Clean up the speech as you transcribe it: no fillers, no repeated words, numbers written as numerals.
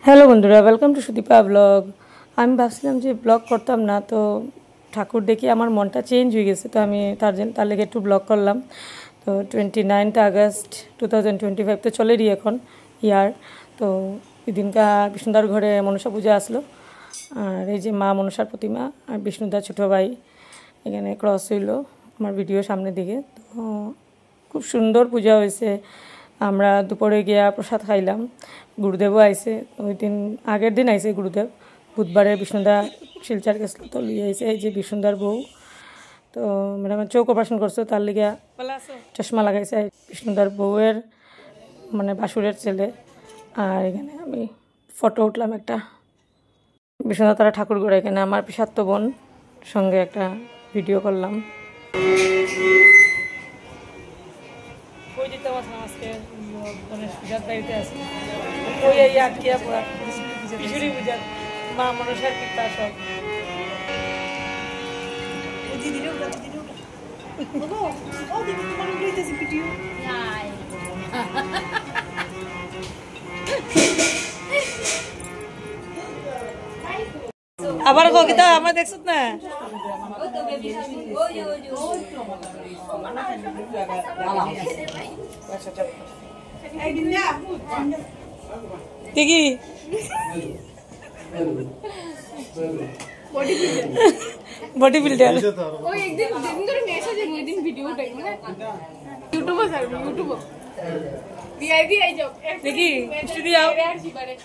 Hello বন্ধুরা, welcome to Sudipa blog. আমি ভাবছিলাম যে ব্লগ করতাম না, তো ঠাকুর দেখে আমার মনটা চেঞ্জ হয়ে গেছে, তো আমি তার লেগে একটু ব্লগ করলাম। তো 29 আগস্ট 2025 তো চলেরই এখন ইয়ার। তো এই দিনকা বিষ্ণুদার ঘরে মনসা পূজা আসলো, আর এই যে মা মনসার প্রতিমা আর বিষ্ণুদার ছোটো ভাই এখানে ক্রস হইলো আমার ভিডিও সামনের দিকে। তো খুব সুন্দর পূজা হয়েছে। আমরা দুপুরে গিয়া প্রসাদ খাইলাম। গুরুদেবও আইসে, ওই দিন আগের দিন আইসে গুরুদেব, বুধবারে বিষ্ণুদা শিলচার গেছিলো, তো লিয়ে আইসে এই যে বিষ্ণুদার বউ। তো ম্যাডামের চোখ অপারেশন করছে, তার লিগে চশমা লাগাইছে। বিষ্ণুদার বউয়ের মানে বাসুরের ছেলে। আর এখানে আমি ফটো উঠলাম একটা, বিষ্ণুদা তারা ঠাকুর করে এখানে আমার পিসাত্ত বোন সঙ্গে একটা ভিডিও করলাম। মা মনসার পিতা সব আবার কবিতা আমার দেখছ না? দেখি বডি বিল্ডার ওই একদিন ধরে মেসেজ ওই দিন ভিডিও টাইম না ইউটিউবে স্যার ইউটিউবে ভিআইপি আই যাও দেখি স্টুডিও আও আর জিবারে